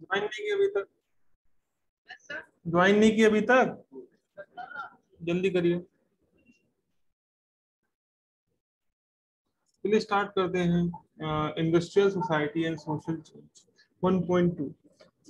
Join नहीं की अभी तक? ज्वाइन नहीं की अभी तक? जल्दी करिए। चलिए स्टार्ट करते हैं। Industrial society and social change 1.2।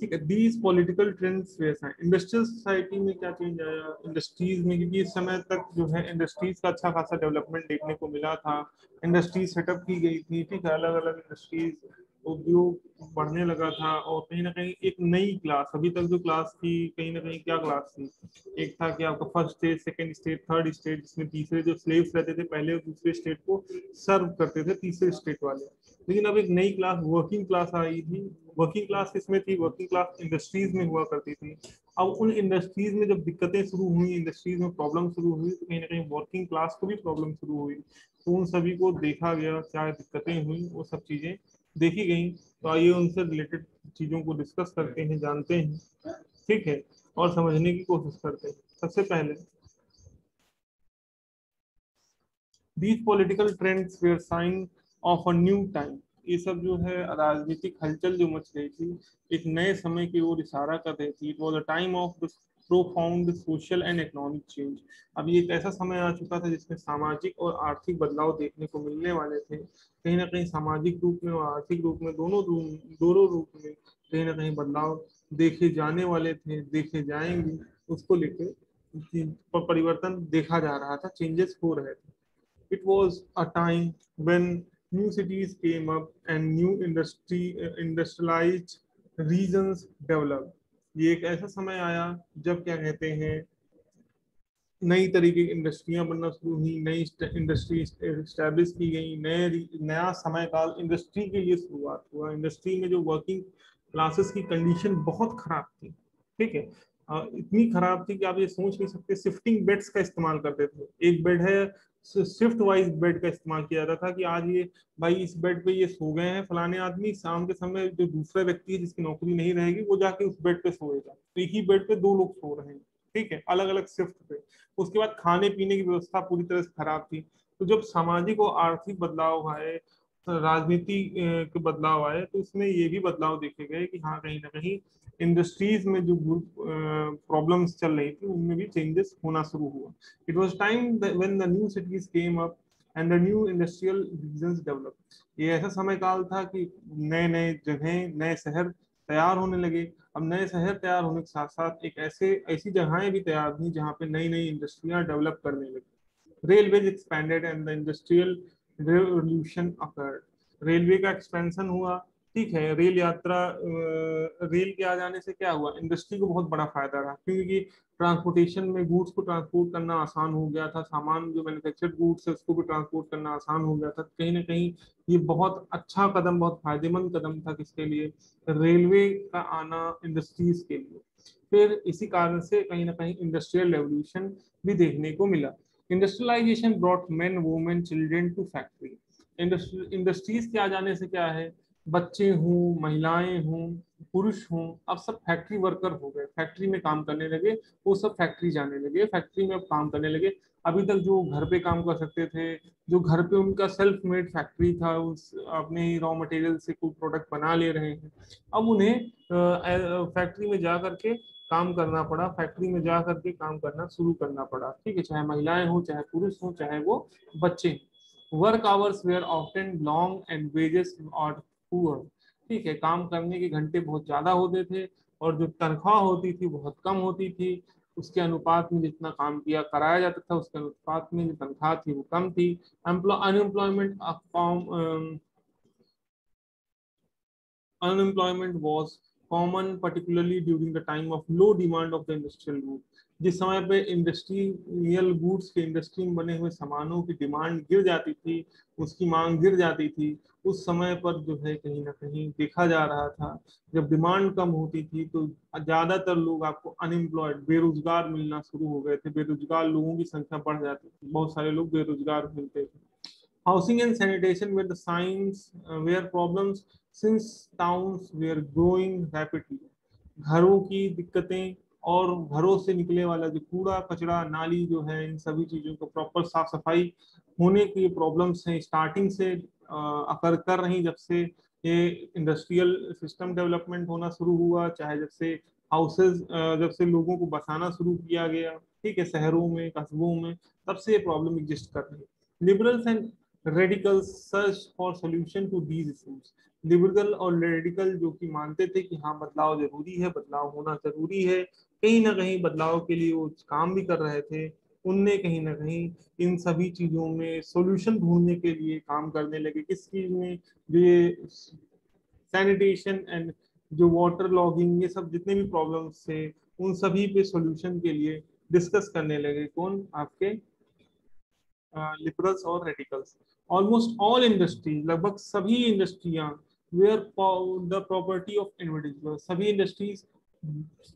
ठीक है, दीज पॉलिटिकल ट्रेंड्स वैसा है। इंडस्ट्रियल सोसाइटी में क्या चेंज आया इंडस्ट्रीज में, क्योंकि इस समय तक जो है इंडस्ट्रीज का अच्छा खासा डेवलपमेंट देखने को मिला था। इंडस्ट्रीज सेटअप की गई थी, ठीक है, अलग अलग इंडस्ट्रीज, उद्योग बढ़ने लगा था। और कहीं ना कहीं एक नई क्लास, अभी तक जो क्लास थी, कहीं ना कहीं क्या क्लास थी, एक था कि आपका first stage, second stage, third stage, जिसमें तीसरे जो स्लेव्स रहते थे पहले और दूसरे स्टेट को सर्व करते थे तीसरे स्टेट वाले। लेकिन अब एक नई क्लास वर्किंग क्लास आई थी। वर्किंग क्लास किसमें थी? वर्किंग क्लास इंडस्ट्रीज में हुआ करती थी। अब उन इंडस्ट्रीज में जब दिक्कतें शुरू हुई, इंडस्ट्रीज में प्रॉब्लम शुरू हुई, तो कहीं ना कहीं वर्किंग क्लास को भी प्रॉब्लम शुरू हुई। तो उन सभी को देखा गया, क्या दिक्कतें हुई, वो सब चीजें देखी गई। तो आइए उनसे रिलेटेड चीजों को डिस्कस करते हैं, जानते हैं, ठीक है, और समझने की कोशिश करते हैं। सबसे पहले, these political trends were sign of a new time। ये सब जो है राजनीतिक हलचल जो मच रही थी, एक नए समय की ओर इशारा कर रही थी। It was a time of profound social and economic change. अब ये एक ऐसा समय आ चुका था जिसमें सामाजिक और आर्थिक बदलाव देखने को मिलने वाले थे। कहीं ना कहीं सामाजिक रूप में और आर्थिक रूप में, दोनों रूप में कहीं ना कहीं बदलाव देखे जाने वाले थे, देखे जाएंगे। उसको लेकर परिवर्तन देखा जा रहा था, चेंजेस हो रहे थे। It was a time when new cities came up and new industrialized regions developed। ये एक ऐसा समय आया जब क्या कहते हैं, नई तरीके की इंडस्ट्रियां बनना शुरू हुई, नई इंडस्ट्री स्टैब्लिश की गई, नया समय काल इंडस्ट्री के लिए शुरुआत हुआ। इंडस्ट्री में जो वर्किंग क्लासेस की कंडीशन बहुत खराब थी, ठीक है, इतनी खराब थी कि आप ये सोच नहीं सकते। शिफ्टिंग बेड्स का इस्तेमाल करते थे। एक बेड है, शिफ्ट वाइज बेड का इस्तेमाल किया जाता था कि आज ये भाई इस बेड पे ये सो गए हैं फलाने आदमी, शाम के समय जो दूसरा व्यक्ति है जिसकी नौकरी नहीं रहेगी वो जाके उस बेड पे सोएगा। तो एक ही बेड पे दो लोग सो रहे हैं, ठीक है, अलग अलग शिफ्ट पे। उसके बाद खाने पीने की व्यवस्था पूरी तरह से खराब थी। तो जब सामाजिक और आर्थिक बदलाव आए, राजनीति के बदलाव आए, तो इसमें ये भी बदलाव देखे गए कि हाँ, कहीं ना कहीं इंडस्ट्रीज में जो प्रॉब्लम्स चल रही थी उनमें भी चेंजेस होना शुरू हुआ। It was time when the new cities came up and the new industrial regions develop. ये ऐसा समय काल था कि नए नए जगह, नए शहर तैयार होने लगे। अब नए शहर तैयार होने के साथ साथ एक ऐसी जगहें भी तैयार हुई जहाँ पे नई नई इंडस्ट्रियां डेवलप करने लगी। Railways expanded and the industrial revolution occurred. Railway का एक्सपेंशन हुआ, ठीक है, रेल यात्रा, रेल के आ जाने से क्या हुआ, इंडस्ट्री को बहुत बड़ा फायदा रहा, क्योंकि ट्रांसपोर्टेशन में गुड्स को ट्रांसपोर्ट करना आसान हो गया था। सामान जो मैन्युफैक्चर्ड गुड्स है उसको भी ट्रांसपोर्ट करना आसान हो गया था। कहीं ना कहीं ये बहुत अच्छा कदम, बहुत फायदेमंद कदम था किसके लिए, रेलवे का आना इंडस्ट्रीज के लिए। फिर इसी कारण से कहीं ना कहीं इंडस्ट्रियल रेवोल्यूशन भी देखने को मिला। Industrialisation brought men women children to factory. Industries के आ जाने से क्या है, बच्चे हों, महिलाएं हों, पुरुष हों, अब सब फैक्ट्री वर्कर हो गए, फैक्ट्री में काम करने लगे। वो सब फैक्ट्री जाने लगे, फैक्ट्री में अब काम करने लगे। अभी तक जो घर पे काम कर सकते थे, जो घर पे उनका सेल्फ मेड फैक्ट्री था, उस अपने रॉ मटेरियल से कोई प्रोडक्ट बना ले रहे हैं, अब उन्हें फैक्ट्री में जा करके काम करना पड़ा, फैक्ट्री में जा करके काम करना शुरू करना पड़ा, ठीक है, चाहे महिलाएं हो, चाहे पुरुष हो, चाहे वो बच्चे। Work hours were often long and wages और पुअर। ठीक है, काम करने के घंटे बहुत ज्यादा होते थे और जो तनख्वाह होती थी बहुत कम होती थी। उसके अनुपात में जितना काम किया कराया जाता था उसके अनुपात में जो तनख्वाह थी वो कम थी। Unemployment unemployment was common particularly during the time of low demand of the industrial goods। जिस समय पे इंडस्ट्रियल गुड्स के, इंडस्ट्री में बने हुए सामानों की डिमांड गिर जाती थी, उसकी मांग गिर जाती थी, उस समय पर जो है कहीं ना कहीं देखा जा रहा था, जब डिमांड कम होती थी तो ज्यादातर लोग आपको अनएम्प्लॉयड, बेरोजगार मिलना शुरू हो गए थे। बेरोजगार लोगों की संख्या बढ़ जाती थी, बहुत सारे लोग बेरोजगार मिलते थे। Housing and sanitation were the signs were problems since towns were growing rapidly। घरों की दिक्कतें और घरों से निकले वाला जो कूड़ा कचरा, नाली जो है, इन सभी चीजों को प्रॉपर साफ सफाई होने की प्रॉब्लम्स हैं, स्टार्टिंग से अकर कर रही जब से ये इंडस्ट्रियल सिस्टम डेवलपमेंट होना शुरू हुआ, चाहे जब से हाउसेज, जब से लोगों को बसाना शुरू किया गया, ठीक है, शहरों में, कस्बों में, तब से ये प्रॉब्लम एग्जिस्ट कर रही है। Liberals and radicals search for solution to these issues. Liberal और रेडिकल जो कि मानते थे कि हाँ बदलाव जरूरी है, बदलाव होना जरूरी है, कहीं ना कहीं बदलाव के लिए वो काम भी कर रहे थे, उनने कहीं ना कहीं इन सभी चीजों में सॉल्यूशन ढूंढने के लिए काम करने लगे। किस चीज में? जो ये सैनिटेशन एंड जो वाटर लॉगिंग, ये सब जितने भी प्रॉब्लम्स थे, उन सभी पे सॉल्यूशन के लिए डिस्कस करने लगे। कौन? आपके लिबरल्स और रेडिकल्स। ऑलमोस्ट ऑल इंडस्ट्रीज, लगभग सभी इंडस्ट्रियां, where the property of individual, सभी इंडस्ट्रीज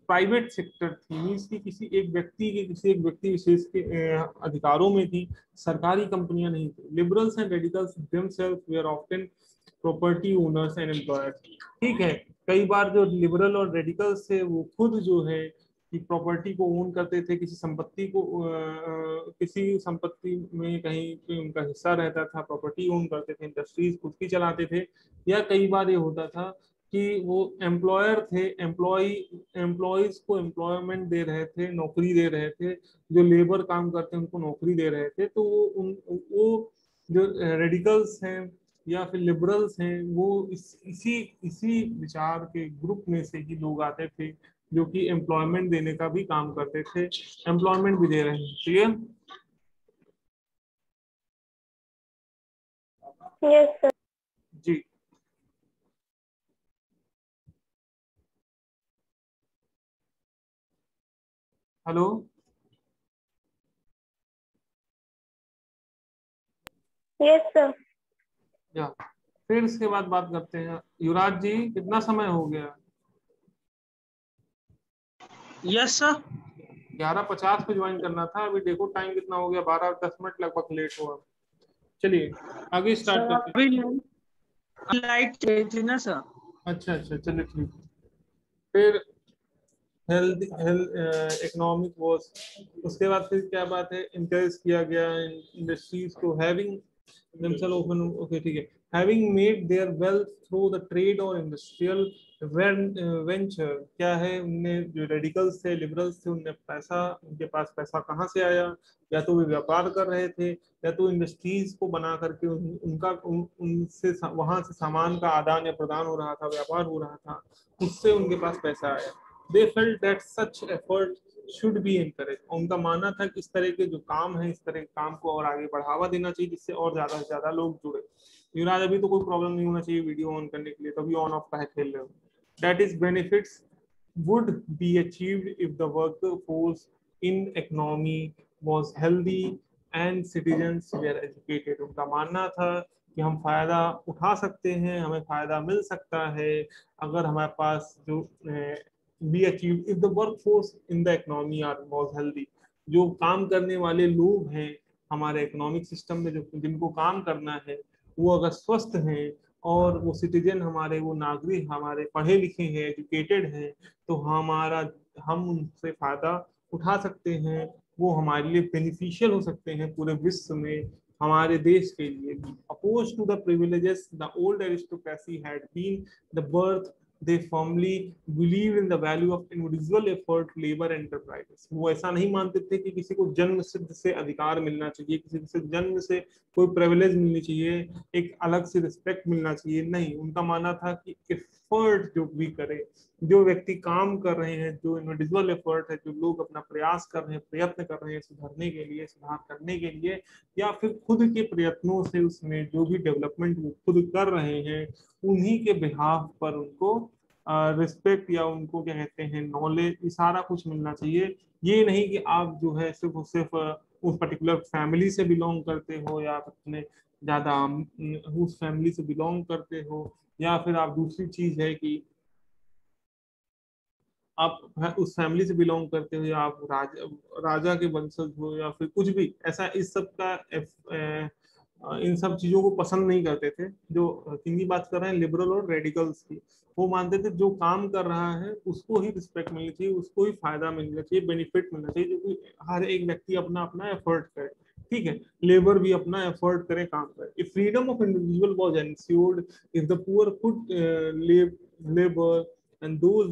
प्राइवेट सेक्टर थी, मीन्स की किसी एक व्यक्ति के, किसी एक व्यक्ति विशेष के अधिकारों में थी, सरकारी कंपनियां नहीं थी। Liberals and radicals themselves were often property owners and employers. ठीक है, कई बार जो लिबरल और रेडिकल्स थे वो खुद जो है कि प्रॉपर्टी को ओन करते थे, किसी संपत्ति को किसी संपत्ति में कहीं पे उनका हिस्सा रहता था, प्रॉपर्टी ओन करते थे, इंडस्ट्रीज खुद की चलाते थे। या कई बार ये होता था कि वो एम्प्लॉयर थे, एम्प्लॉयज को एम्प्लॉयमेंट दे रहे थे, नौकरी दे रहे थे, जो लेबर काम करते हैं उनको नौकरी दे रहे थे। तो वो जो रेडिकल्स हैं या फिर लिबरल्स हैं, वो इसी इसी विचार के ग्रुप में से ही लोग आते थे, जो कि एम्प्लॉयमेंट देने का भी काम करते थे, एम्प्लॉयमेंट भी दे रहे हैं। क्लियर? Yes sir. जी। हेलो। Yes sir. या फिर इसके बाद बात करते हैं, युवराज जी कितना समय हो गया? Yes sir. 11:50 पे ज्वाइन करना था, अभी देखो टाइम कितना हो गया, 12-10 मिनट लगभग लेट हुआ। चलिए आगे स्टार्ट सर करते हैं। अभी लाइट चाहिए थी ना सर। अच्छा अच्छा, चलिए ठीक है। फिर हेल्थ हेल्थ इकोनॉमिक वॉज, उसके बाद फिर क्या बात है, इंकरेज किया गया इंडस्ट्रीज को, हैविंग themselves open, okay ठीक है, having made their wealth through the trade or industrial venture। क्या है, उनने जो रेडिकल्स थे, लिबरल्स थे, उनने पैसा, उनके पास पैसा कहाँ से आया? या तो वे व्यापार कर रहे थे, या तो इंडस्ट्रीज को बना करके उनसे वहां से सामान का आदान या प्रदान हो रहा था, व्यापार हो रहा था, उससे उनके पास पैसा आया। They felt that such effort should be encourage. उनका मानना था कि इस तरह के जो काम है, इस तरह के काम को और आगे बढ़ावा देना चाहिए, जिससे और ज्यादा से ज्यादा लोग जुड़े। युवराज अभी तो कोई प्रॉब्लम नहीं होना चाहिए वीडियो ऑन करने के लिए, तभी ऑन ऑफ का है खेल रहे हो। That is benefits would be achieved if the workforce in economy was healthy and citizens were educated। उनका मानना था कि हम फायदा उठा सकते हैं, हमें फायदा मिल सकता है अगर हमारे पास जो be achieve if the work force in the economy are was healthy. जो काम करने वाले लोग हैं हमारे इकोनॉमिक सिस्टम में, जो जिनको काम करना है, वो अगर स्वस्थ हैं और वो सिटीजन हमारे, वो नागरिक हमारे पढ़े लिखे हैं, एजुकेटेड हैं, तो हम उनसे फायदा उठा सकते हैं, वो हमारे लिए बेनिफिशियल हो सकते हैं पूरे विश्व में, हमारे देश के लिए भी। Opposed to the privileges the old aristocracy had been the birth, they firmly believe in the value of individual effort, labor enterprises। वो ऐसा नहीं मानते थे कि किसी को जन्म सिद्ध से अधिकार मिलना चाहिए, किसी से जन्म से कोई प्रिविलेज मिलनी चाहिए, एक अलग से रिस्पेक्ट मिलना चाहिए। नहीं, उनका मानना था कि एफर्ट जो भी करे, जो व्यक्ति काम कर रहे हैं, जो इंडिविजुअल एफर्ट है, जो लोग अपना प्रयास कर रहे हैं, प्रयत्न कर रहे हैं सुधरने के लिए, सुधार करने के लिए, या फिर खुद के प्रयत्नों से उसमें जो भी डेवलपमेंट वो खुद कर रहे हैं, उन्हीं के बिहाफ पर उनको रिस्पेक्ट या उनको क्या कहते हैं, नॉलेज, ये सारा कुछ मिलना चाहिए। ये नहीं कि आप जो है सिर्फ और सिर्फ उस पर्टिकुलर फैमिली से बिलोंग करते हो, या अपने ज्यादा उस फैमिली से बिलोंग करते हो, या फिर आप दूसरी चीज है कि आप उस फैमिली से बिलोंग करते हो, या आप राजा के वंशज हो, या फिर कुछ भी ऐसा, इस सब का इन सब चीजों को पसंद नहीं करते थे। जो किनकी बात कर रहे हैं, लिबरल और रेडिकल्स की। वो मानते थे जो काम कर रहा है उसको ही रिस्पेक्ट मिलनी चाहिए, उसको ही फायदा मिलना चाहिए, बेनिफिट मिलना चाहिए, जो कि हर एक व्यक्ति अपना अपना एफर्ट करे। ठीक है, लेबर भी अपना एफर्ट करे, काम करे। If freedom of individual was ensured, if the poor could labour and those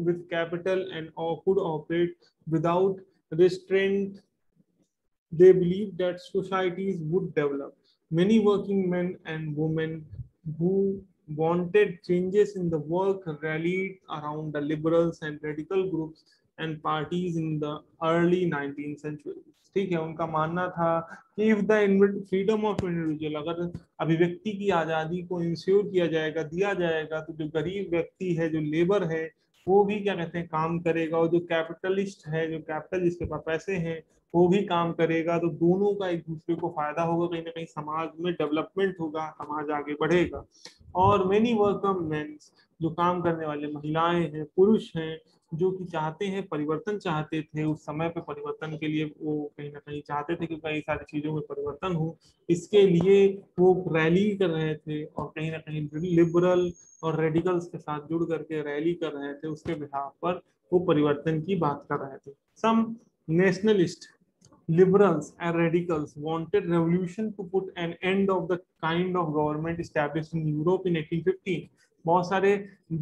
with capital and could operate without restraint, they believed that societies would develop. Many working men and women who wanted changes in the work rallied around the liberals and radical groups and parties in the early 19th century. ठीक है, उनका मानना था कि if the freedom of individual, अगर अभिव्यक्ति की आजादी को इंश्योर किया जाएगा, दिया जाएगा, तो जो गरीब व्यक्ति है, जो लेबर है, वो भी क्या कहते हैं, काम करेगा, और जो कैपिटलिस्ट है, जो कैपिटल जिसके पास पैसे हैं, वो भी काम करेगा, तो दोनों का एक दूसरे को फायदा होगा, कहीं ना कहीं समाज में डेवलपमेंट होगा, समाज आगे बढ़ेगा। और मेनी वर्कर मेन, जो काम करने वाले महिलाएं हैं, पुरुष हैं, जो कि चाहते हैं, परिवर्तन चाहते थे उस समय पे, परिवर्तन के लिए वो कहीं ना कहीं चाहते थे कि कई सारी चीजों में परिवर्तन हो, इसके लिए वो रैली कर रहे थे, और कहीं ना कहीं लिबरल और रेडिकल्स के साथ जुड़ करके रैली कर रहे थे, उसके बिहाफ पर वो परिवर्तन की बात कर रहे थे। सम nationalist, liberals and radicals wanted revolution to put an end of the kind of government established in Europe in 1815. बहुत सारे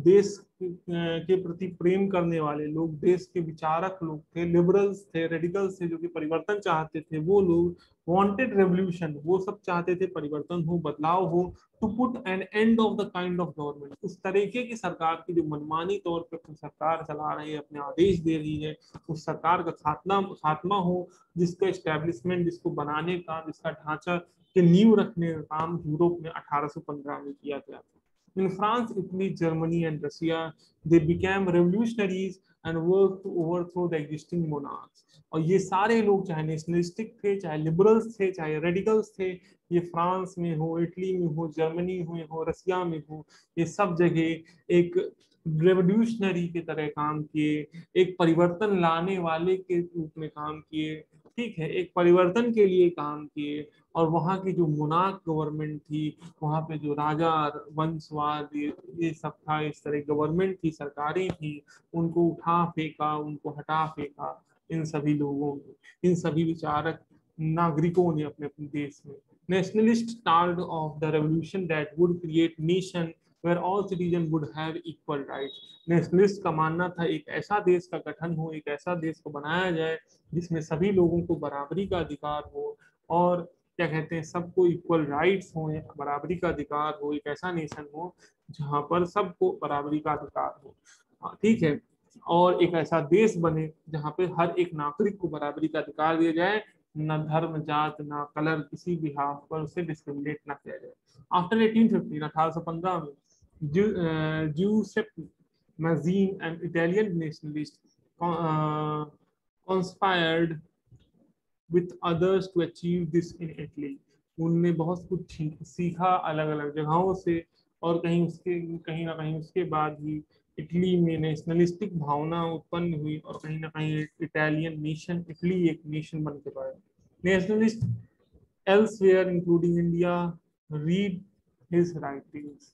देश के प्रति प्रेम करने वाले लोग, देश के विचारक लोग थे, लिबरल्स थे, रेडिकल्स थे, जो कि परिवर्तन चाहते थे, वो लोग वांटेड रेवोल्यूशन, वो सब चाहते थे परिवर्तन हो, बदलाव हो, to put an end of the kind of government, उस तरीके की सरकार की जो मनमानी तौर पर सरकार चला रही है, अपने आदेश दे रही है, उस सरकार का खात्मा हो, जिसका एस्टेब्लिशमेंट, जिसको बनाने का, जिसका ढांचा के नींव रखने का काम यूरोप में 1815 में किया गया था। In France, Italy, Germany, and Russia, they became revolutionaries and worked to overthrow the existing monarchs. और ये सारे लोग, चाहे नेशनलिस्टिक थे, चाहे लिबरल्स थे, चाहे रेडिकल्स थे, ये फ्रांस में हो, इटली में हो, जर्मनी में हो, रसिया में हो, ये सब जगह एक रेवोल्यूशनरी की तरह काम किए, एक परिवर्तन लाने वाले के रूप में काम किए, ठीक है, एक परिवर्तन के लिए काम किए। और वहाँ की जो मोनार्क गवर्नमेंट थी, वहाँ पे जो राजा वंशवाद ये सब था, इस तरह गवर्नमेंट की सरकारें थी, उनको उठा फेंका, उनको हटा फेंका इन सभी लोगों ने, इन सभी विचारक नागरिकों ने अपने अपने देश में। Nationalist tarred of the revolution that would create nation where all citizens would have equal rights. Nationalist का मानना था एक ऐसा देश का गठन हो, एक ऐसा देश को बनाया जाए जिसमें सभी लोगों को बराबरी का अधिकार हो, और क्या कहते हैं, सबको इक्वल राइट्स हो, बराबरी का अधिकार हो, एक ऐसा नेशन हो जहां पर सबको बराबरी का अधिकार हो, ठीक है, और एक ऐसा देश बने जहां पे हर एक नागरिक को बराबरी का अधिकार दिया जाए, न धर्म, जात, ना कलर, किसी भी हाथ पर उसे डिस्क्रिमिनेट ना किया जाए। आफ्टर 1815, 1815 में Giuseppe Mazzini, an Italian nationalist, conspired with others to achieve this in Italy. उनने बहुत कुछ सीखा अलग अलग जगहों से, और कहीं ना कहीं उसके बाद ही इटली में नेशनलिस्टिक भावना उत्पन्न हुई, और कहीं ना कहीं इटालियन नेशन, इटली एक नेशन बन के पाया। Nationalist elsewhere including India read his writings,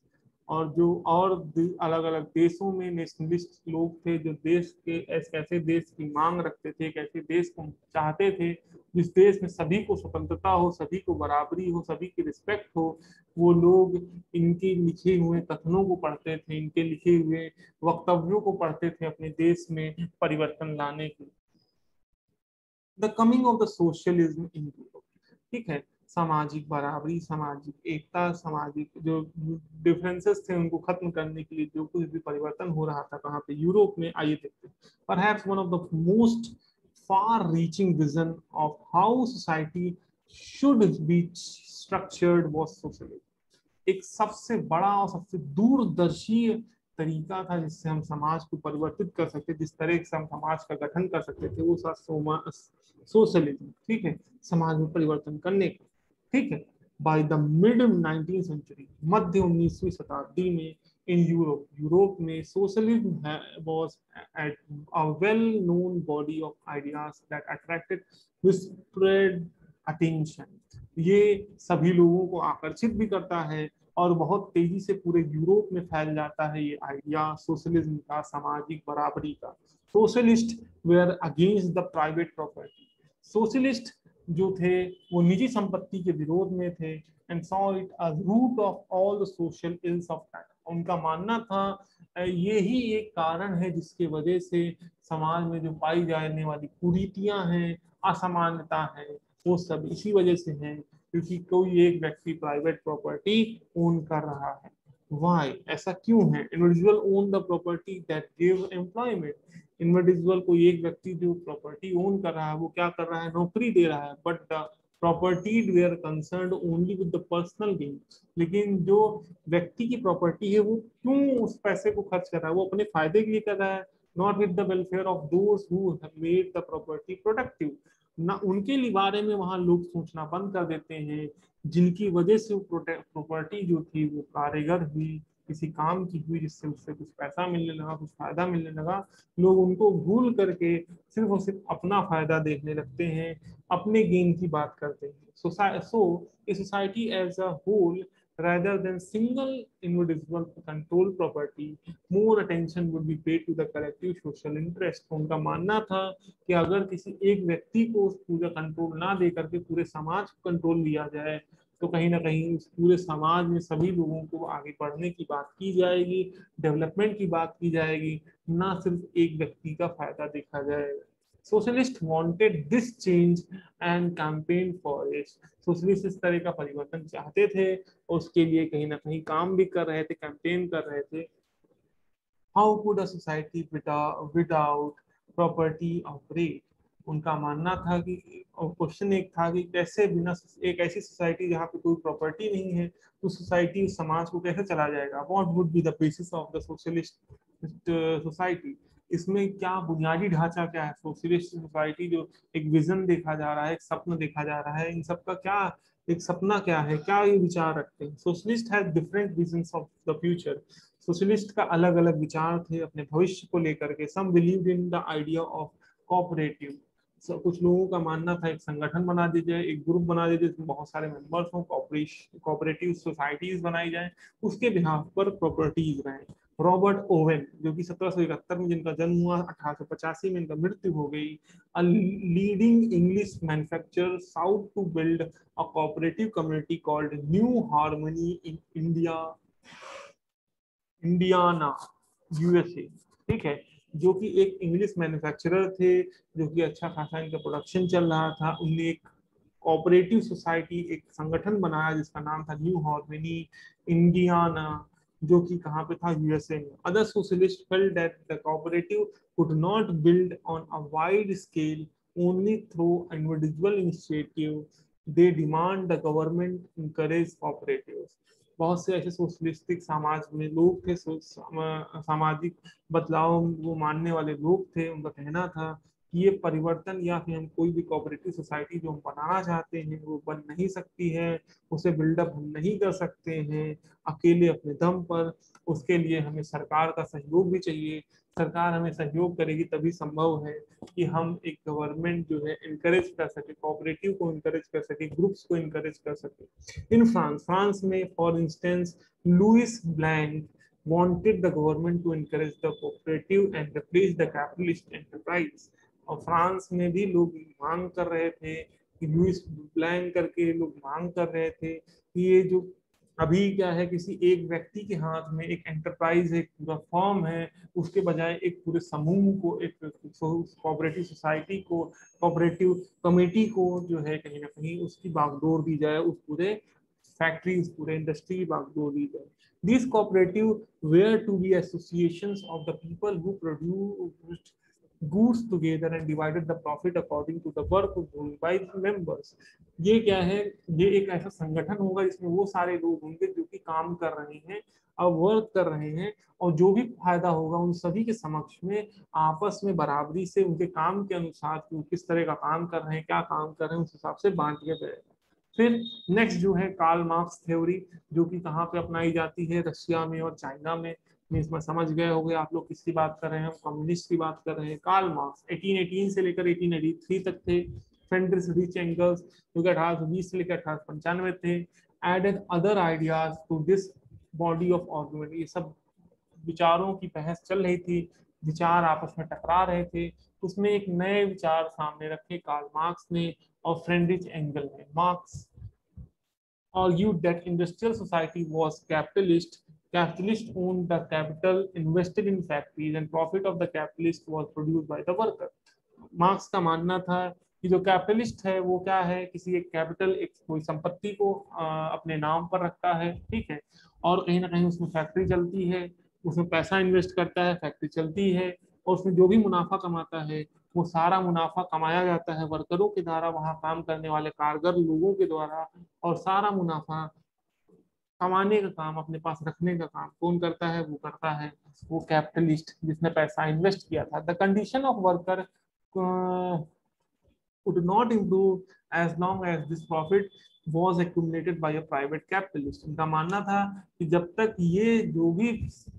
और जो और अलग अलग देशों में नेशनलिस्ट लोग थे, जो देश के ऐसे देश की मांग रखते थे, एक ऐसे देश को चाहते थे जिस देश में सभी को स्वतंत्रता हो, सभी को बराबरी हो, सभी की रिस्पेक्ट हो, वो लोग इनके लिखे हुए कथनों को पढ़ते थे, इनके लिखे हुए वक्तव्यों को पढ़ते थे अपने देश में परिवर्तन लाने के। The coming of the socialism in Europe, ठीक है, सामाजिक बराबरी, सामाजिक एकता, सामाजिक जो डिफरेंसेस थे उनको खत्म करने के लिए जो कुछ भी परिवर्तन हो रहा था कहाँ पे, यूरोप में, आइए देखते हैं। Perhaps one of the most far reaching vision of how society should be structured was socialism. एक सबसे बड़ा और सबसे दूरदर्शी तरीका था जिससे हम समाज को परिवर्तित कर सकते, जिस तरह से हम समाज का गठन कर सकते थे, वो सोशलिज्म, ठीक है, समाज में परिवर्तन करने का, ठीक है। By the mid 19th century, मध्य 19वीं शताब्दी में, इन यूरोप में socialism was a well known body of ideas that attracted widespread attention. ये सभी लोगों को आकर्षित भी करता है और बहुत तेजी से पूरे यूरोप में फैल जाता है ये आइडिया सोशलिज्म का, सामाजिक बराबरी का। Socialist were against the private property, socialist जो थे वो निजी संपत्ति के विरोध में थे, and saw it as root of all the social ills of time. उनका मानना था ये ही एक कारण है जिसके वजह से समाज में जो पाई जाने वाली कुरीतियां हैं, असमानता है, वो सब इसी वजह से हैं क्योंकि कोई एक व्यक्ति प्राइवेट प्रॉपर्टी ओन कर रहा है। वाई, ऐसा क्यों है? Individual own the property that give employment. Individual कोई एक व्यक्ति जो प्रॉपर्टी ओन कर रहा है वो क्या कर रहा है? नौकरी दे रहा है, but the property were concerned only with the personal gain. लेकिन जो व्यक्ति की प्रॉपर्टी है वो क्यों उस पैसे को खर्च कर रहा है? वो अपने फायदे के लिए कर रहा है, not with the welfare of those who have made the property productive. ना उनके लिए बारे में वहां लोग सोचना बंद कर देते हैं जिनकी वजह से प्रॉपर्टी जो थी वो कारीगर हुई, किसी काम की हुई, जिससे उससे कुछ पैसा मिलने लगा, कुछ फायदा मिलने लगा। लोग उनको भूल करके सिर्फ और सिर्फ अपना फायदा देखने लगते हैं, अपने गेन की बात करते हैं। So a society as a whole rather than single individual to control property, more attention would be paid to the collective social interest। उनका मानना था कि अगर किसी एक व्यक्ति को पूरा कंट्रोल ना दे करके पूरे समाज को कंट्रोल दिया जाए तो कहीं ना कहीं उस पूरे समाज में सभी लोगों को आगे बढ़ने की बात की जाएगी, डेवलपमेंट की बात की जाएगी, ना सिर्फ एक व्यक्ति का फायदा देखा जाएगा। Socialist wanted this change and campaign for it. Socialist इस तरह का परिवर्तन चाहते थे और उसके लिए कहीं ना कहीं काम भी कर रहे थे, कैंपेन कर रहे थे। How could a society without property operate. उनका मानना था कि क्वेश्चन एक था कि कैसे बिना एक ऐसी सोसाइटी जहाँ पे कोई प्रॉपर्टी नहीं है तो सोसाइटी समाज को कैसे चला जाएगा? What would be the basis of the socialist society. इसमें क्या बुनियादी ढांचा क्या है? सोशलिस्ट सोसाइटी जो एक विजन देखा जा रहा है, एक सपना देखा जा रहा है, इन सब का क्या एक सपना क्या है, क्या ये विचार रखते हैं? Socialist has different visions of the future. Socialist का अलग अलग विचार थे अपने भविष्य को लेकर के। Some believed in the idea of cooperative. कुछ लोगों का मानना था एक संगठन बना दिया जाए, एक ग्रुप बना दिया जाए जिसमें बहुत सारे मेंबर्स हों, कोऑपरेटिव सोसाइटीज बनाई जाए, उसके बिहाफ पर प्रॉपर्टीज रहें। रॉबर्ट ओवेन जो कि 1771 में जिनका जन्म हुआ, 1885 में इनका मृत्यु हो गई, a leading English manufacturer sought to build a cooperative community called New Harmony in Indiana, USA. ठीक है, जो कि एक इंग्लिश मैन्युफैक्चरर थे, जो कि अच्छा खासा इनका प्रोडक्शन चल रहा था। उनने एक कोऑपरेटिव सोसाइटी, एक संगठन बनाया जिसका नाम था न्यू हार्मनी इंडियाना, जो कि कहाँ पे था? यूएसए में। Other socialist felt that the cooperative could not build on a wide scale only through individual initiative. They demand the government encourage cooperatives. बहुत से ऐसे सोशलिस्टिक समाज में लोग थे, सामाजिक बदलाव वो मानने वाले लोग थे। उनका कहना था कि ये परिवर्तन या फिर हम कोई भी कोऑपरेटिव सोसाइटी जो हम बनाना चाहते हैं वो बन नहीं सकती है, उसे बिल्डअप हम नहीं कर सकते हैं अकेले अपने दम पर। उसके लिए हमें सरकार का सहयोग भी चाहिए। सरकार हमें सहयोग करेगी तभी संभव है कि हम एक गवर्नमेंट जो है इनकरेज कर सके, कोऑपरेटिव को इनकरेज कर सके, ग्रुप्स को इनकरेज कर सके। इन फ्रांस में for instance Louis Blanc wanted the government to encourage the cooperative and replace the capitalist enterprise। और फ्रांस में भी लोग मांग कर रहे थे कि लुइस ब्लैंक करके लोग मांग कर रहे थे कि ये जो अभी क्या है, किसी एक व्यक्ति के हाथ में एक एंटरप्राइज, एक पूरा फॉर्म है, उसके बजाय एक पूरे समूह को, एक कोऑपरेटिव सोसाइटी को, कोऑपरेटिव कमेटी को जो है कहीं ना कहीं उसकी बागडोर दी जाए, उस पूरे फैक्ट्री, उस पूरे इंडस्ट्री की बागडोर दी जाए। These cooperative were to be associations of the people who produced goods together and divided the profit according to the work done by the members। ये क्या है? ये एक ऐसा संगठन होगा जिसमें वो सारे लोग होंगे जो कि काम कर रहे हैं और वर्क कर रहे हैं, और जो भी फायदा होगा उन सभी के समक्ष में आपस में बराबरी से उनके काम के अनुसार कि किस तरह का काम कर रहे हैं, क्या काम कर रहे हैं, उस हिसाब से बांट दिया जाएगा। फिर नेक्स्ट जो है कार्ल मार्क्स थ्योरी, जो कि कहाँ पे अपनाई जाती है? रशिया में और चाइना में। इसमें समझ गए होंगे आप लोग किसकी बात कर रहे हैं, हम कम्युनिस्ट की बात कर रहे हैं। कार्ल मार्क्स 1818 से लेकर 1883 तक थे। फ्रेडरिक रिच एंगल्स जो कि 1820 से लेकर 1895 थे। Added other ideas to this body of argument. ये सब विचारों की बहस चल रही थी, विचार आपस में टकरा रहे थे, उसमें एक नए विचार सामने रखे कार्ल मार्क्स ने, और फ्रेडरिच एंगल ने। Marks argued that industrial society was capitalist. Capitalists owned the capital, invested in factories, and profit of the capitalist was produced by the worker. Marks का मानना था कि जो कैपिटलिस्ट है वो क्या है, किसी एक कैपिटल, एक कोई संपत्ति को अपने नाम पर रखता है, ठीक है, और कहीं ना कहीं उसमें फैक्ट्री चलती है, उसमें पैसा इन्वेस्ट करता है, फैक्ट्री चलती है, और उसमें जो भी मुनाफा कमाता है वो सारा मुनाफा कमाया जाता है वर्करों के द्वारा, वहां काम करने वाले कारगर लोगों के द्वारा, और सारा मुनाफा कमाने का काम, अपने पास रखने का काम कौन करता है, वो करता है वो कैपिटलिस्ट जिसने पैसा इन्वेस्ट किया था। The condition of worker would not improve as long as this profit was accumulated by a private capitalist। उनका मानना था कि जब तक ये जो भी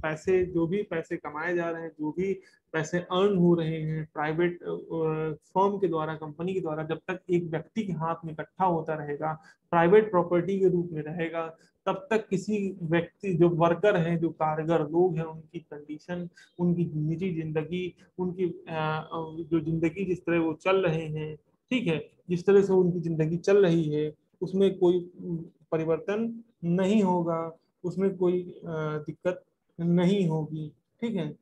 पैसे कमाए जा रहे हैं, जो भी पैसे अर्न हो रहे हैं प्राइवेट फर्म के द्वारा, कंपनी के द्वारा, जब तक एक व्यक्ति के हाथ में इकट्ठा होता रहेगा, प्राइवेट प्रॉपर्टी के रूप में रहेगा, तब तक किसी व्यक्ति, जो वर्कर हैं, जो कारगर लोग हैं, उनकी कंडीशन, उनकी निजी जिंदगी, उनकी जो जिंदगी जिस तरह वो चल रहे हैं, ठीक है, जिस तरह से उनकी जिंदगी चल रही है उसमें कोई परिवर्तन नहीं होगा, उसमें कोई दिक्कत नहीं होगी, ठीक है।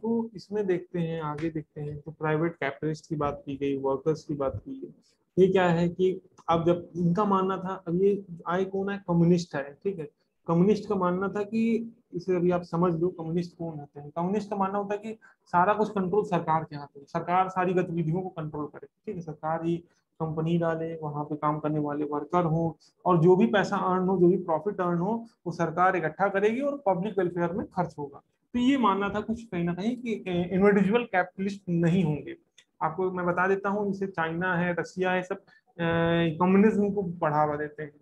तो इसमें देखते हैं, आगे देखते हैं, तो प्राइवेट कैपिटलिस्ट की बात की गई, वर्कर्स की बात की गई। ये क्या है कि अब जब इनका मानना था, अब ये आए कौन है, कम्युनिस्ट है, ठीक है। कम्युनिस्ट का मानना था कि, इसे अभी आप समझ लो कम्युनिस्ट कौन होते हैं। कम्युनिस्ट का मानना होता है कि सारा कुछ कंट्रोल सरकार के हाथ में, सरकार सारी गतिविधियों को कंट्रोल करे, ठीक है, सरकार ही कंपनी डाले, वहां पे काम करने वाले वर्कर हो, और जो भी पैसा अर्न हो, जो भी प्रॉफिट अर्न हो, वो सरकार इकट्ठा करेगी और पब्लिक वेलफेयर में खर्च होगा। तो ये मानना था कुछ कहीं ना कहीं कि इंडिविजुअल कैपिटलिस्ट नहीं होंगे। आपको मैं बता देता हूँ, जैसे चाइना है, रशिया है, सब कम्युनिज्म को बढ़ावा देते हैं।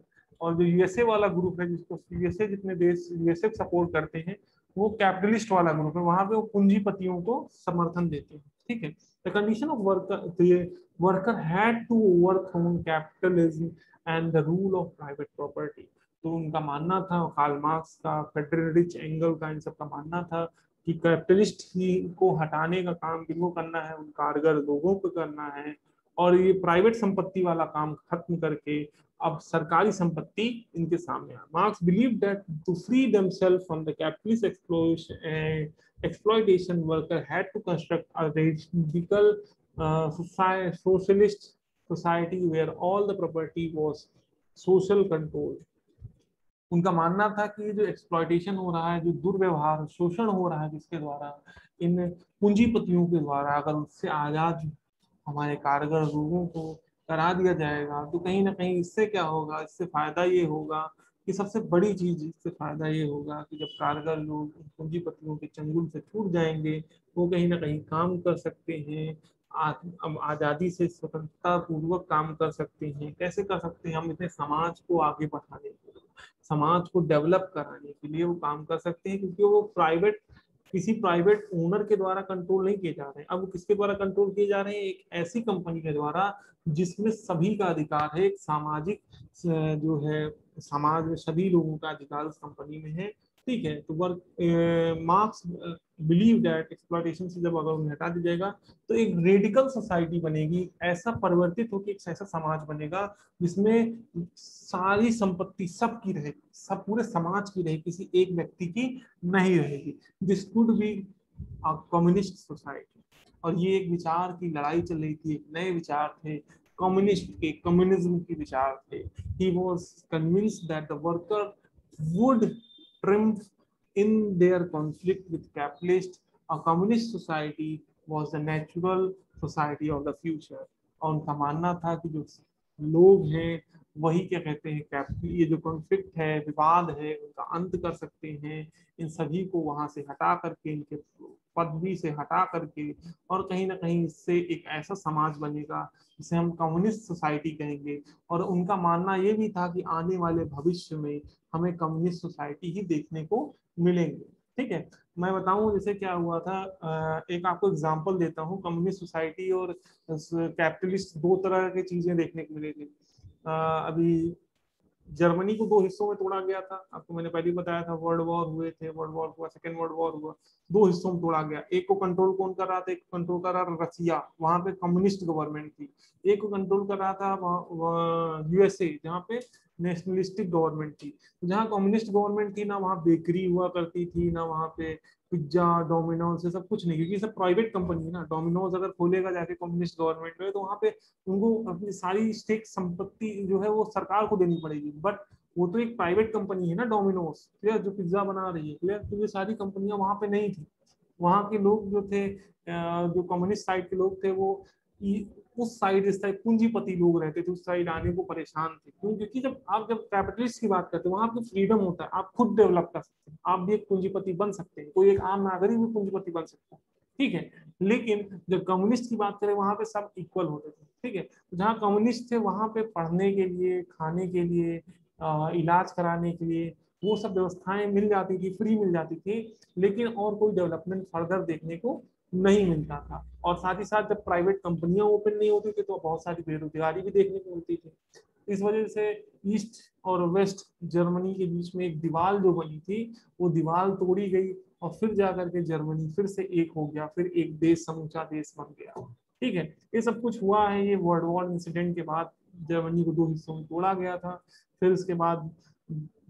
और जो यूएसए वाला ग्रुप है, जिसको यूएसए, जितने देश यूएसए सपोर्ट करते हैं, वो कैपिटलिस्ट वाला ग्रुप है, वहां पे वो पूंजीपतियों को समर्थन देते हैं, ठीक है। द कंडीशन ऑफ वर्कर, तो ये worker had to overcome capitalism and the rule of private property. तो उनका मानना था, कार्ल मार्क्स का, फ्रेडरिच एंगल का, इन सब का मानना था कि कैपिटलिस्ट ही को हटाने का काम किनको करना है, उन कारगर लोगों को करना है, और ये प्राइवेट संपत्ति वाला काम खत्म करके अब सरकारी संपत्ति इनके सामने है। Marx believe that to free themselves from the capitalist exploitation, worker had to construct a radical socialist society where all the property was social control। उनका मानना था कि जो एक्सप्लॉयटेशन हो रहा है, जो दुर्व्यवहार, शोषण हो रहा है, जिसके द्वारा इन पूंजीपतियों के द्वारा, अगर उससे आजाद हमारे कारगर लोगों को करा दिया जाएगा, तो कहीं ना कहीं इससे क्या होगा, इससे फायदा ये होगा कि, सबसे बड़ी चीज इससे फायदा ये होगा कि जब कारगर लोग पूंजीपतियों के चंगुल से छूट जाएंगे, वो कहीं ना कहीं काम कर सकते हैं, अब आजादी से स्वतंत्रता पूर्वक काम कर सकते हैं। कैसे कर सकते हैं, हम इतने समाज को आगे बढ़ाने के लिए, समाज को डेवलप कराने के लिए वो काम कर सकते हैं, क्योंकि वो किसी प्राइवेट ओनर के द्वारा कंट्रोल नहीं किए जा रहे हैं। अब वो किसके द्वारा कंट्रोल किए जा रहे हैं, एक ऐसी कंपनी के द्वारा जिसमें सभी का अधिकार है, एक सामाजिक जो है, समाज में सभी लोगों का अधिकार उस कंपनी में है, ठीक है। तो work marks believe that exploitation से जब अगर उन्हें हटा दिया जाएगा, तो एक रेडिकल सोसाइटी बनेगी, ऐसा परिवर्तित होकर एक ऐसा समाज बनेगा जिसमें सारी संपत्ति सबकी रहेगी, सब पूरे समाज की रहेगी, किसी एक व्यक्ति की नहीं रहेगी। This could be a communist society. और ये एक विचार की लड़ाई चल रही थी, एक नए विचार थे कम्युनिस्ट के, कम्युनिज्म के विचार थे। He was convinced that the worker would triumph in their conflict with capitalist. A communist society was the natural society of the future। और उनका मानना था कि जो लोग हैं वही क्या कहते हैं, कैपिटल, ये जो कॉन्फ्लिक्ट है, विवाद है, उनका अंत कर सकते हैं, इन सभी को वहां से हटा करके इनके पदवी से हटा करके, और कहीं ना कहीं इससे एक ऐसा समाज बनेगा जिसे हम कम्युनिस्ट सोसाइटी कहेंगे। और उनका मानना ये भी था कि आने वाले भविष्य में हमें कम्युनिस्ट सोसाइटी ही देखने को मिलेंगे। ठीक है, मैं बताऊं जैसे क्या हुआ था, एक आपको एग्जांपल देता हूं। कम्युनिस्ट सोसाइटी और कैपिटलिस्ट दो तरह की चीजें देखने को मिलेगी। अभी जर्मनी को दो हिस्सों में तोड़ा गया था, आपको मैंने पहले ही बताया था। वर्ल्ड वॉर हुए थे, वर्ल्ड वॉर हुआ, सेकेंड वर्ल्ड वॉर हुआ, दो हिस्सों में तोड़ा गया। एक को कंट्रोल कौन कर रहा था? एक कंट्रोल कर रहा था रसिया, वहां पे कम्युनिस्ट गवर्नमेंट थी। एक को कंट्रोल कर रहा था यूएसए, जहाँ पे नेशनलिस्टिक गवर्नमेंट थी। जहाँ कम्युनिस्ट गवर्नमेंट थी ना, वहाँ बेकरी हुआ करती थी ना, वहाँ पे पिज्जा, डोमिनोज, ये सब कुछ नहीं, क्योंकि सब प्राइवेट कंपनी है ना। डोमिनोज अगर खोलेगा जाके कम्युनिस्ट गवर्नमेंट में, तो वहाँ पे उनको अपनी सारी स्टेक संपत्ति जो है वो सरकार को देनी पड़ेगी। बट वो तो एक प्राइवेट कंपनी है ना, डोमिनोज, क्लियर, जो पिज्जा बना रही है, क्लियर। तो ये सारी कंपनियां वहां पे नहीं थी। वहां के लोग जो थे, जो कम्युनिस्ट साइड के लोग थे, वो उस साइड, इस साइड पूंजीपति लोग रहते थे, उस साइड आने को परेशान थे। क्यों? क्योंकि जब कैपिटलिस्ट की बात करते हैं, वहां आपको फ्रीडम होता है, आप खुद डेवलप कर सकते हैं, आप भी एक पूंजीपति बन सकते हैं, कोई एक आम नागरिक भी पूंजीपति बन सकता है। ठीक है, लेकिन जब कम्युनिस्ट की बात करें, वहां पे सब इक्वल होते थे। ठीक है, जहाँ कम्युनिस्ट थे वहां पे पढ़ने के लिए, खाने के लिए, इलाज कराने के लिए वो सब व्यवस्थाएं मिल जाती थी, फ्री मिल जाती थी, लेकिन और कोई डेवलपमेंट फर्दर देखने को नहीं मिलता था। और साथ ही साथ जब प्राइवेट कंपनियां ओपन नहीं होती थी, तो बहुत सारी बेरोजगारी भी देखने को मिलती थी। इस वजह से ईस्ट और वेस्ट जर्मनी के बीच में एक दीवार जो बनी थी, वो दीवार तोड़ी गई, और फिर जाकर के जर्मनी फिर से एक हो गया, फिर एक देश, समूचा देश बन गया। ठीक है, ये सब कुछ हुआ है। ये वर्ल्ड वॉर इंसिडेंट के बाद जर्मनी को दो हिस्सों में तोड़ा गया था। फिर उसके बाद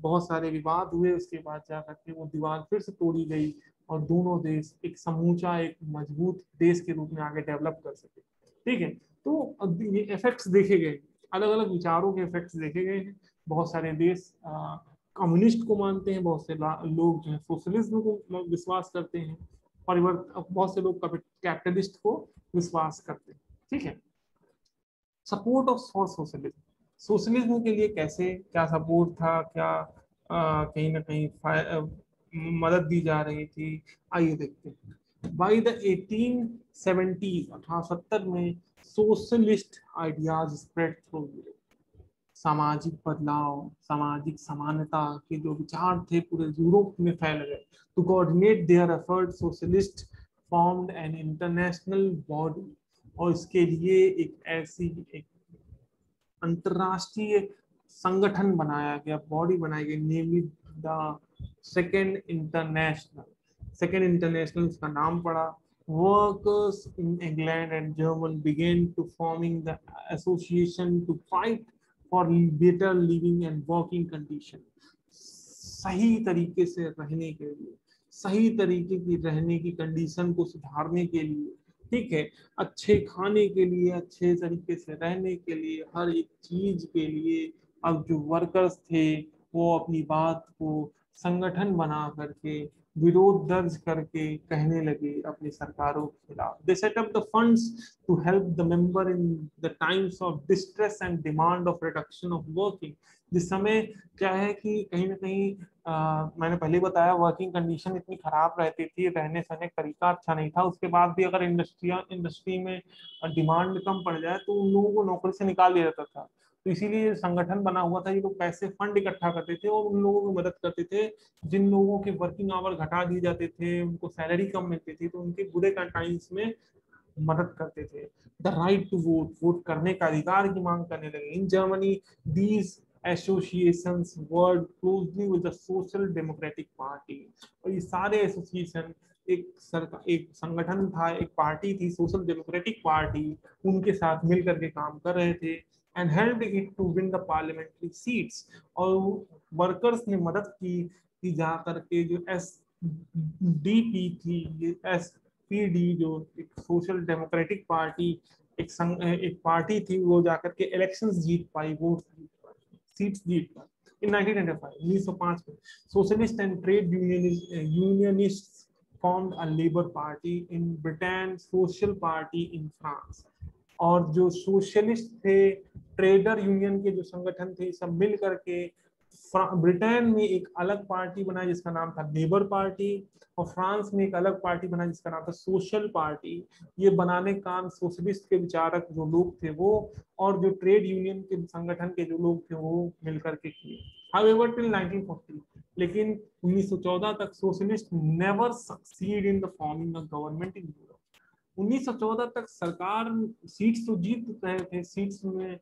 बहुत सारे विवाद हुए, उसके बाद जाकर के वो दीवार फिर से तोड़ी गई, और दोनों देश एक समूचा, एक मजबूत देश के रूप में आगे डेवलप कर सके। ठीक है, तो अब ये इफेक्ट्स देखे गए, अलग अलग विचारों के इफेक्ट्स देखे गए हैं। बहुत सारे देश कम्युनिस्ट को मानते हैं, बहुत से लोग जो है सोशलिज्म को विश्वास करते हैं, बहुत से लोग कैपिटलिस्ट को विश्वास करते हैं। ठीक है, support of for socialism, socialism के लिए कैसे क्या सपोर्ट था, क्या कहीं ना कहीं मदद दी जा रही थी, आइए देखते हैं। बाई द 1870 1870 में socialist ideas spread through Europe. सामाजिक बदलाव, सामाजिक समानता के जो विचार थे पूरे यूरोप में फैल गए। To coordinate their effort, socialist formed an international body, और इसके लिए एक ऐसी एक अंतरराष्ट्रीय संगठन बनाया गया, बॉडी बनाई गई, namely the second international. Second international उसका नाम पड़ा। Workers in England and German began to forming the association to fight for better living and working condition. सही तरीके से रहने के लिए, सही तरीके की रहने की कंडीशन को सुधारने के लिए, ठीक है, अच्छे खाने के लिए, अच्छे तरीके से रहने के लिए, हर एक चीज के लिए अब जो वर्कर्स थे वो अपनी बात को संगठन बना करके, विरोध दर्ज करके कहने लगे अपनी सरकारों के खिलाफ। They set up the funds to help the member in the times of distress and demand of reduction of working. जिस समय क्या है कि कहीं ना कहीं मैंने पहले बताया, वर्किंग कंडीशन इतनी खराब रहती थी, रहने सहने का तरीका अच्छा नहीं था, उसके बाद भी अगर इंडस्ट्री में डिमांड कम पड़ जाए तो उन लोगों को नौकरी से निकाल दिया जाता था। तो इसीलिए संगठन बना हुआ था, ये लोग पैसे फंड इकट्ठा करते थे और उन लोगों की मदद करते थे जिन लोगों के वर्किंग आवर घटा दिए जाते थे, उनको सैलरी कम मिलती थी, तो उनके बुरे टाइम्स में मदद करते थे। The right to vote, vote करने का अधिकार की मांग करने लगे। In Germany these associations work closely with the Social Democratic Party. और ये सारे एसोसिएशन एक संगठन था, एक पार्टी थी, सोशल डेमोक्रेटिक पार्टी, उनके साथ मिल करके काम कर रहे थे। And help it to win the parliamentary seats. और वर्कर्स ने मदद की कि जा करके जो SDP थी, ये SPD जो एक सोशल डेमोक्रेटिक पार्टी, एक पार्टी थी, वो जाकर के इलेक्शंस जीत पाई, वोट जीत पाई, सीट्स जीत पाई। इन 1905 में socialist and trade unionist formed a labor party in Britain, social party in France। और जो सोशलिस्ट थे, ट्रेडर यूनियन के जो संगठन थे, सब मिल करके ब्रिटेन में एक अलग पार्टी बनाई जिसका नाम था लेबर पार्टी, और फ्रांस में एक अलग पार्टी बनाई जिसका नाम था सोशल पार्टी। ये बनाने का काम सोशलिस्ट के विचारक जो लोग थे वो, और जो ट्रेड यूनियन के संगठन के जो लोग थे वो मिलकर के किए। हाउएवर टिल 1940, लेकिन 1914 तक socialist never succeed in the forming a government in Europe. 1914 तक सरकार सीट्स तो जीत रहे थे, सीट्स में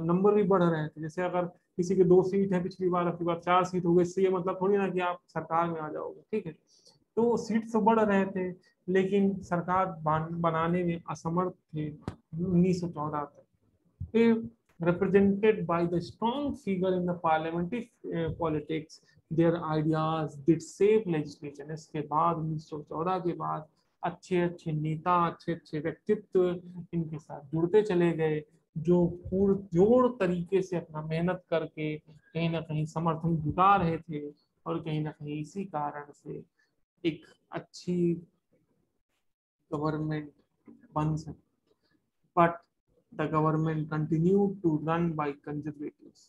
नंबर भी बढ़ रहे थे। जैसे अगर किसी के 2 सीट है पिछली बार, आपकी बार 4 सीट हो गई, इससे ये मतलब थोड़ी ना कि आप सरकार में आ जाओगे, ठीक है। तो सीट्स तो बढ़ रहे थे, लेकिन सरकार बनाने में असमर्थ थे 1914 तक। फिर represented by the strong figure in the parliamentary politics, their ideas did shape legislation। इसके बाद 1914 के बाद अच्छे अच्छे नेता, अच्छे अच्छे व्यक्तित्व इनके साथ जुड़ते चले गए, जो पुरजोर तरीके से अपना मेहनत करके कहीं ना कहीं समर्थन जुटा रहे थे, और कहीं ना कहीं इसी कारण से एक अच्छी गवर्नमेंट बन सकी। But the government continued to run by conservatives,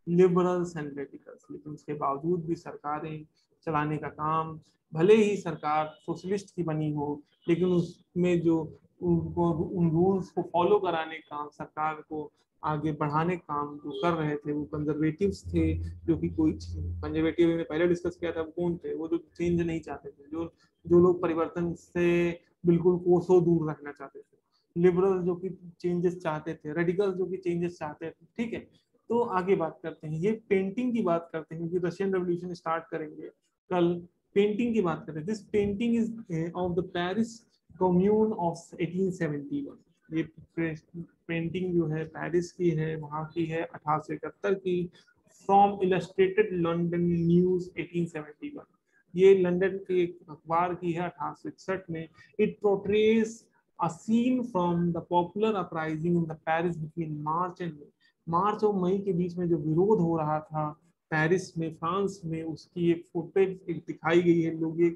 liberals and radicals। लेकिन उसके बावजूद भी सरकारें चलाने का काम, भले ही सरकार सोशलिस्ट की बनी हो, लेकिन उसमें जो उनको उन रूल्स को फॉलो कराने का काम, सरकार को आगे बढ़ाने का काम जो कर रहे थे वो कंजर्वेटिव्स थे। जो कि कोई कंजर्वेटिव ने पहले डिस्कस किया था, वो कौन थे? वो जो चेंज नहीं चाहते थे, जो जो लोग परिवर्तन से बिल्कुल कोसों दूर रखना चाहते थे। लिबरल जो कि चेंजेस चाहते थे, रेडिकल जो कि चेंजेस चाहते थे, ठीक है। तो आगे बात करते हैं, ये पेंटिंग की बात करते हैं, क्योंकि रशियन रेवोल्यूशन स्टार्ट करेंगे कल। पेंटिंग की बात करते हैं। This painting is of the Paris commune of 1871। ये पेंटिंग जो है पेरिस की है, वहां की है 1871 की। From illustrated London news 1871। ये लंदन के एक अखबार की है 1861 में। It portrays a scene from the popular uprising in the Paris between March and May। मार्च और मई के बीच में जो विरोध हो रहा था पेरिस में, फ्रांस में, उसकी एक फुटेज दिखाई गई है। लोग ये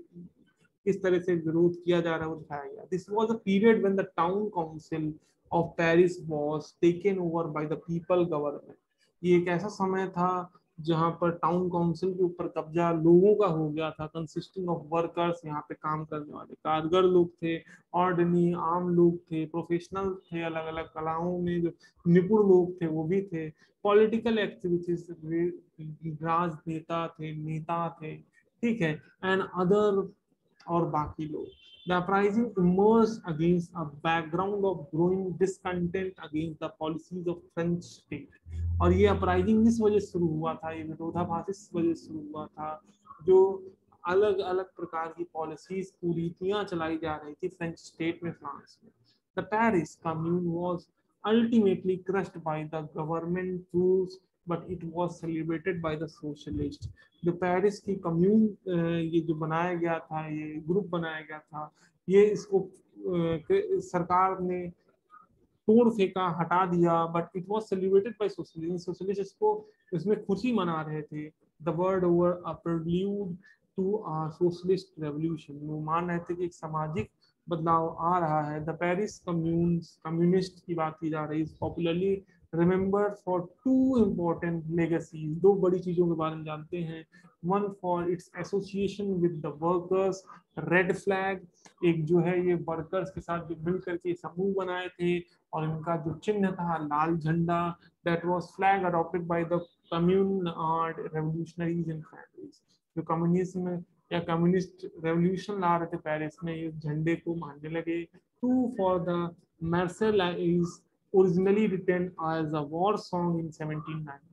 किस तरह से विरोध किया जा रहा है वो दिखाया गया। This was a period when the town council of Paris was taken over by the people government. ये एक ऐसा समय था जहां पर टाउन काउंसिल के ऊपर कब्जा लोगों का हो गया था, कंसिस्टिंग ऑफ वर्कर्स। यहाँ पे काम करने वाले कारीगर लोग थे, ऑर्डिनरी आम लोग थे, प्रोफेशनल थे, अलग अलग कलाओं में जो निपुण लोग थे वो भी थे, पॉलिटिकल एक्टिविटीज, राजनेता थे, नेता थे, ठीक है, एंड अदर, और बाकी लोग। The uprising emerged against a background of growing discontent against the policies of French state। और ये अपराइजिंग इस वजह से शुरू हुआ था, ये विरोधाभास इस वजह से शुरू हुआ था, जो अलग अलग प्रकार की पॉलिसीज, कुरीतियां चलाई जा रही थी फ्रेंच स्टेट में, फ्रांस में। The Paris commune was ultimately crushed by the government rules, but it was celebrated by the socialist. जो पेरिस की कम्यून, ये जो बनाया गया था, ये ग्रुप बनाया गया था, ये इसको सरकार ने तोड़ फेंका, हटा दिया, but it was celebrated by socialist. Socialist इसको, इसमें खुशी मना रहे थे। The world over a prelude to a socialist revolution. वो मान रहे थे कि एक सामाजिक बदलाव आ रहा है। द पेरिस कम्युनिस्ट की बात की जा रही है, popularly remembered for two important legacies. दो बड़ी चीजों के बारे में जानते हैं। One for its association with the workers, red flag, एक जो है ये वर्कर्स के साथ जो मिल करके समूह बनाए थे, और इनका जो चिन्ह था लाल झंडा, that was flag adopted by the commune revolutionaries in Paris. जो कम्युनिज्म या कम्युनिस्ट रेवोल्यूशन ला रहे थे पेरिस में, इस झंडे को मानने लगे। To for the Marseillaise, originally written as a war song in 1792।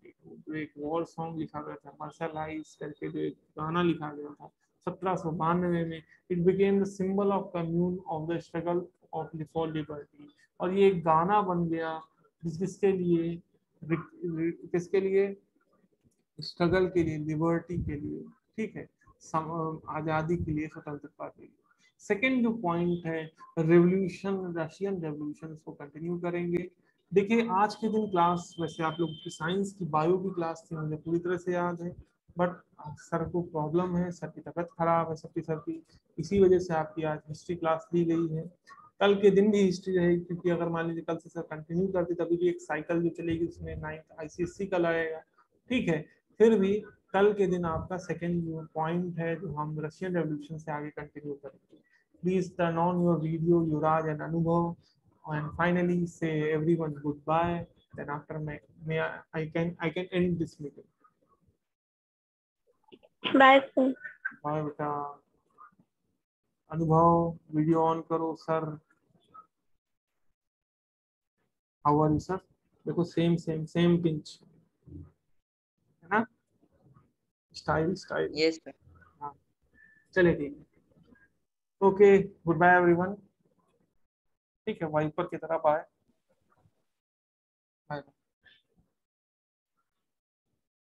जो एक वॉर सॉन्ग लिखा गया था, मार्सेलाइज करके जो एक गाना लिखा गया था 1792 में। It became the symbol of commune of the struggle of for liberty. और ये एक गाना बन गया किसके लिए, किसके लिए, स्ट्रगल के लिए, लिबर्टी के लिए, ठीक है, आजादी के लिए, स्वतंत्रता के लिए। सेकेंड जो पॉइंट है, रेवोल्यूशन, रशियन रेवोल्यूशन, इसको कंटिन्यू करेंगे। देखिए आज के दिन क्लास, वैसे आप लोग की साइंस की बायो की क्लास थी, मुझे पूरी तरह से याद है, बट सर को प्रॉब्लम है, सर की तबीयत खराब है, सबकी सर की, इसी वजह से आपकी आज हिस्ट्री क्लास ली गई है। कल के दिन भी हिस्ट्री रहेगी, क्योंकि अगर मान लीजिए कल से सर कंटिन्यू करते तभी भी एक साइकिल जो चलेगी उसमें 9th ICSE कल आएगा, ठीक है। फिर भी कल के दिन आपका सेकेंड पॉइंट है जो हम रशियन रेवोल्यूशन से आगे कंटिन्यू करेंगे. Please turn on your video, Yuvraj and अनुभव, and finally say everyone goodbye. Then after I can end this meeting. Bye sir. Bye बेटा. अनुभव वीडियो ऑन करो sir. How are you sir? देखो same same same pinch है ना. Style style. Yes sir. हाँ चलिए ठीक है. Okay good bye everyone. ठीक है वाइपर की तरफ आए. बाय.